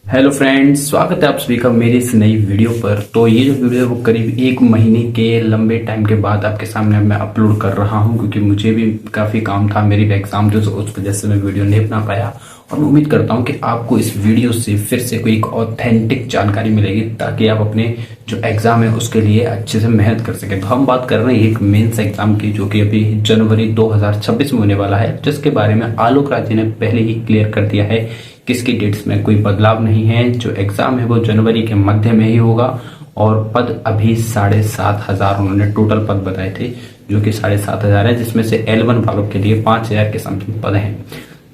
Hello friends, स्वागत है आप सभी का मेरी इस नई वीडियो पर। तो ये जो वीडियो है वो करीब एक महीने के लंबे टाइम के बाद आपके सामने मैं अपलोड कर रहा हूं, क्योंकि मुझे भी काफ़ी काम था, मेरी एग्जाम जो उस वजह से मैं वीडियो नहीं बना पाया। और मैं उम्मीद करता हूं कि आपको इस वीडियो से फिर से कोई एक ऑथेंटिक जानकारी मिलेगी, ताकि आप अपने जो एग्जाम है उसके लिए अच्छे से मेहनत कर सकें। तो हम बात कर रहे हैं एक मेंस एग्जाम की, जो कि अभी जनवरी 2026 में होने वाला है, जिसके बारे में आलोक राज जी ने पहले ही क्लियर कर दिया है। किसकी डेट्स में कोई बदलाव नहीं है। जो एग्जाम है वो जनवरी के मध्य में ही होगा, और पद अभी 7,500 उन्होंने टोटल पद बताए थे, जो कि 7,500 है, जिसमें से L1 वालों के लिए 5,000 के समथिंग पद हैं।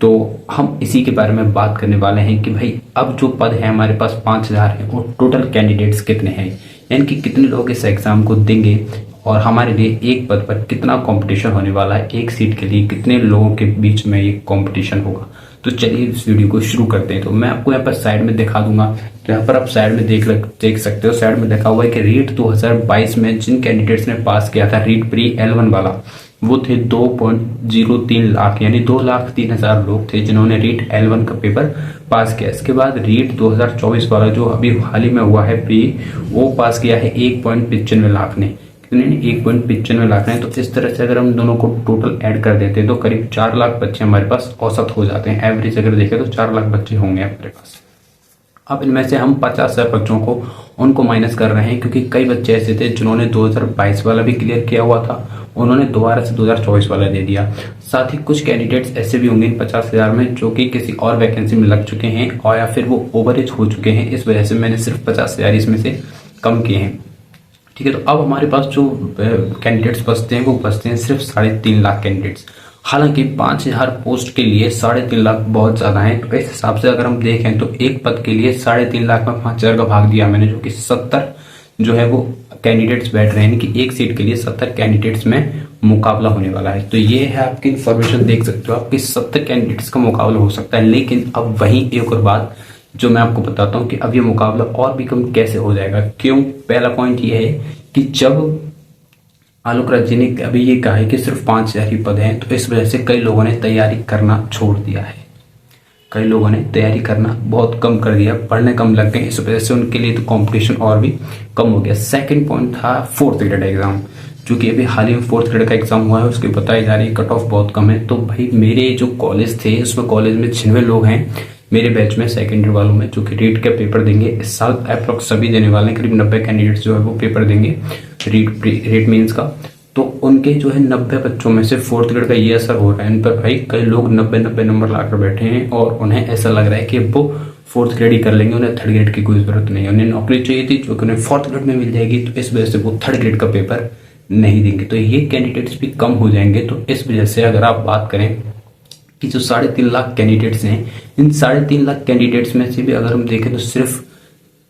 तो हम इसी के बारे में बात करने वाले हैं कि भाई अब जो पद है हमारे पास 5,000 है, वो टोटल कैंडिडेट्स कितने हैं, यानी कि कितने लोग इस एग्जाम को देंगे, और हमारे लिए एक पद पर कितना कंपटीशन होने वाला है, एक सीट के लिए कितने लोगों के बीच में ये कंपटीशन होगा। तो चलिए इस वीडियो को शुरू करते हैं। तो मैं आपको यहाँ पर साइड में दिखा दूंगा। तो यहाँ पर आप साइड में देख सकते हो, साइड में लिखा हुआ है कि रीट 2022 में जिन कैंडिडेट्स ने पास किया था रीट प्री L1 वाला, वो थे 2.03 लाख, यानी 2,03,000 लोग थे जिन्होंने रीट L1 का पेपर पास किया। इसके बाद रीट 2024 वाला जो अभी हाल ही में हुआ है प्री, वो पास किया है 1.95 लाख ने। 1.95 लाख है। तो इस तरह से अगर हम दोनों को टोटल ऐड कर देते हैं तो करीब 4 लाख बच्चे हमारे पास औसत हो जाते हैं। एवरेज अगर देखें तो 4 लाख बच्चे होंगे हमारे पास। अब इनमें से हम 50,000 बच्चों को उनको माइनस कर रहे हैं, क्योंकि कई बच्चे ऐसे थे जिन्होंने 2022 वाला भी क्लियर किया हुआ था, उन्होंने दोबारा से 2024 वाला दे दिया। साथ ही कुछ कैंडिडेट्स ऐसे भी होंगे इन 50,000 में जो कि किसी और वैकेंसी में लग चुके हैं, और या फिर वो ओवरेज हो चुके हैं। इस वजह से मैंने सिर्फ 50,000 इसमें से कम किए हैं। ठीक है, तो अब हमारे पास जो कैंडिडेट्स बचते हैं वो बचते हैं सिर्फ 3.5 लाख कैंडिडेट्स। हालांकि 5,000 पोस्ट के लिए 3.5 लाख बहुत ज्यादा है। तो इस हिसाब से अगर हम देखें तो एक पद के लिए 3.5 लाख में 5,000 का भाग दिया मैंने, जो कि 70 जो है वो कैंडिडेट्स बैठ रहे हैं, कि एक सीट के लिए 70 कैंडिडेट्स में मुकाबला होने वाला है। तो ये है आपकी इन्फॉर्मेशन, देख सकते हो आपकी 70 कैंडिडेट्स का मुकाबला हो सकता है। लेकिन अब वहीं एक और बात जो मैं आपको बताता हूं कि अब ये मुकाबला और भी कम कैसे हो जाएगा। क्यों? पहला पॉइंट ये है कि जब आलोक राज जी ने अभी ये कहा है कि सिर्फ 5,000 ही पद हैं, तो इस वजह से कई लोगों ने तैयारी करना छोड़ दिया है। कई लोगों ने तैयारी करना बहुत कम कर दिया, पढ़ने कम लग गए। इस वजह से उनके लिए तो कंपटीशन और भी कम हो गया। सेकंड पॉइंट था 4th ग्रेड एग्जाम, जो कि अभी हाल ही में 4th ग्रेड का एग्जाम हुआ है, उसकी बताई जा रही है कट ऑफ बहुत कम है। तो भाई मेरे जो कॉलेज थे उसमें कॉलेज में 96 लोग हैं मेरे बैच में, सेकेंडरी वालों में, जो कि रीट का पेपर देंगे इस साल। अप्रोक्स सभी देने वाले हैं, करीब 90 कैंडिडेट्स जो है वो पेपर देंगे रीट मेंस का। तो उनके जो है 90 बच्चों में से 4th ग्रेड का ये असर हो रहा है इन पर। भाई कई लोग 90 नंबर लाकर बैठे हैं, और उन्हें ऐसा लग रहा है कि वो 4th ग्रेड ही कर लेंगे, उन्हें 3rd ग्रेड की कोई जरूरत नहीं है। उन्हें नौकरी चाहिए थी जो कि उन्हें 4th ग्रेड में मिल जाएगी, तो इस वजह से वो 3rd ग्रेड का पेपर नहीं देंगे। तो ये कैंडिडेट्स भी कम हो जाएंगे। तो इस वजह से अगर आप बात करें कि जो 3.5 लाख कैंडिडेट्स हैं, इन 3.5 लाख कैंडिडेट्स में से भी अगर हम देखें तो सिर्फ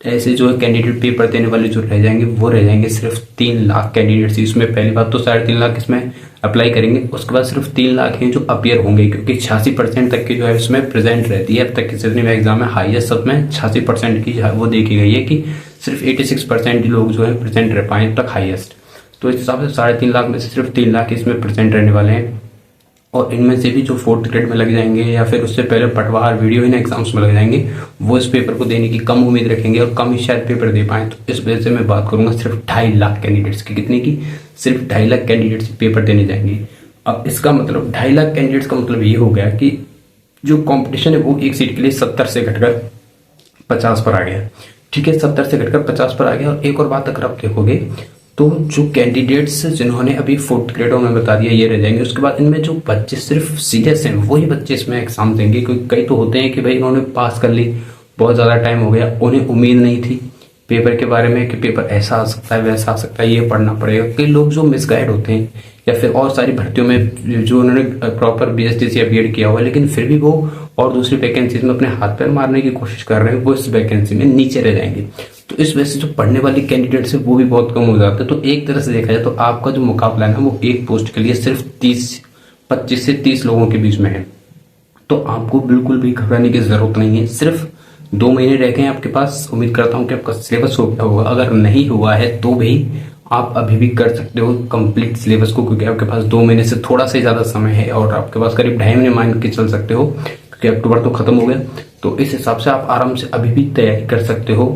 ऐसे जो कैंडिडेट पेपर देने वाले जो रह जाएंगे वो रह जाएंगे सिर्फ 3 लाख कैंडिडेट्स। इसमें पहली बात तो 3.5 लाख इसमें अप्लाई करेंगे, उसके बाद सिर्फ 3 लाख हैं जो अपियर होंगे, क्योंकि 86% तक की जो है इसमें प्रेजेंट रहती है। अब तक के जितने भी एग्जाम है हाईएस्ट सब में 86% की वो देखी गई है, कि सिर्फ 86% लोग जो है प्रेजेंट रह पाए अब तक हाईएस्ट। तो इस हिसाब से 3.5 लाख में से सिर्फ 3 लाख इसमें प्रेजेंट रहने वाले हैं। और इनमें से भी जो 4th ग्रेड में लग जाएंगे या फिर उससे पहले पटवार वीडियो इन एग्जाम्स में लग जाएंगे, वो इस पेपर को देने की कम उम्मीद रखेंगे और कम ही शायद पेपर दे पाए। तो इस वजह से मैं बात करूंगा सिर्फ 2.5 लाख कैंडिडेट्स की। कितने की? सिर्फ 2.5 लाख कैंडिडेट्स पेपर देने जाएंगे। अब इसका मतलब 2.5 लाख कैंडिडेट्स का मतलब ये हो गया कि जो कॉम्पिटिशन है वो एक सीट के लिए 70 से घटकर 50 पर आ गया। ठीक है, 70 से घटकर 50 पर आ गया। और एक और बात अगर आप देखोगे तो जो कैंडिडेट्स जिन्होंने अभी 4th ग्रेडों में बता दिया ये रह जाएंगे। उसके बाद इनमें जो बच्चे सिर्फ सीरियस हैं वही बच्चे इसमें एग्जाम देंगे, क्योंकि कई तो होते हैं कि भाई इन्होंने पास कर ली, बहुत ज़्यादा टाइम हो गया, उन्हें उम्मीद नहीं थी पेपर के बारे में कि पेपर ऐसा आ सकता है वैसा आ सकता है, ये पढ़ना पड़ेगा। कई लोग जो मिसगाइड होते हैं, या फिर और सारी भर्तियों में जो उन्होंने प्रॉपर BSTC या B.Ed किया हुआ है, लेकिन फिर भी वो और दूसरी वैकेंसीज में अपने हाथ पैर मारने की कोशिश कर रहे हैं, वो इस वैकेंसी में नीचे रह जाएंगे। तो इस वजह से जो पढ़ने वाली कैंडिडेट्स है वो भी बहुत कम हो जाते हैं। तो एक तरह से देखा जाए तो आपका जो मुकाबला है ना वो एक पोस्ट के लिए सिर्फ 25 से 30 लोगों के बीच में है। तो आपको बिल्कुल भी घबराने की जरूरत नहीं है। सिर्फ 2 महीने रह गए हैं आपके पास। उम्मीद करता हूँ कि आपका सिलेबस हो गया होगा। अगर नहीं हुआ है तो भी आप अभी भी कर सकते हो कंप्लीट सिलेबस को, क्योंकि आपके पास 2 महीने से थोड़ा सा ज्यादा समय है, और आपके पास करीब 2.5 महीने मान के चल सकते हो, क्योंकि अक्टूबर तो खत्म हो गया। तो इस हिसाब से आप आराम से अभी भी तैयारी कर सकते हो।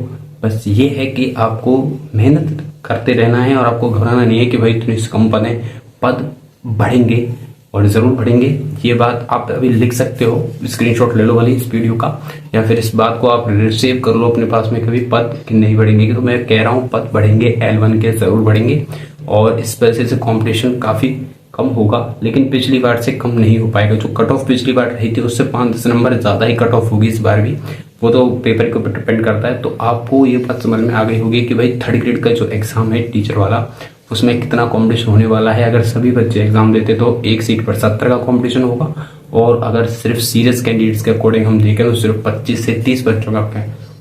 बस ये है कि आपको मेहनत करते रहना है और आपको घबराना नहीं है कि भाई इतने कम पद हैं। पद बढ़ेंगे और ज़रूर बढ़ेंगे। ये बात आप अभी लिख सकते हो, स्क्रीनशॉट ले लो वाली इस वीडियो का, या फिर इस बात को आप सेव कर लो अपने पास में कभी, पद कि नहीं बढ़ेंगे। तो मैं कह रहा हूँ पद बढ़ेंगे, L1 के ज़रूर बढ़ेंगे और इस वजह से कंपटीशन काफ़ी कम होगा, लेकिन पिछली बार से कम नहीं हो पाएगा। जो कट ऑफ पिछली बार रही थी उससे 5-10 नंबर ज़्यादा ही कट ऑफ होगी इस बार भी, वो तो पेपर के ऊपर डिपेंड करता है। तो आपको ये बात समझ में आ गई होगी कि भाई थर्ड ग्रेड का जो एग्जाम है टीचर वाला, उसमें कितना कंपटीशन होने वाला है। अगर सभी बच्चे एग्जाम देते तो एक सीट पर 70 का कंपटीशन होगा, और अगर सिर्फ सीरियस कैंडिडेट्स के अकॉर्डिंग हम देखें तो सिर्फ 25 से 30 बच्चों का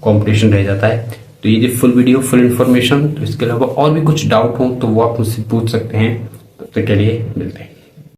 कंपटीशन रह जाता है। तो ये फुल वीडियो, फुल इन्फॉर्मेशन। तो इसके अलावा और भी कुछ डाउट हो तो वो आप मुझसे पूछ सकते हैं। तब तक के लिए मिलते हैं।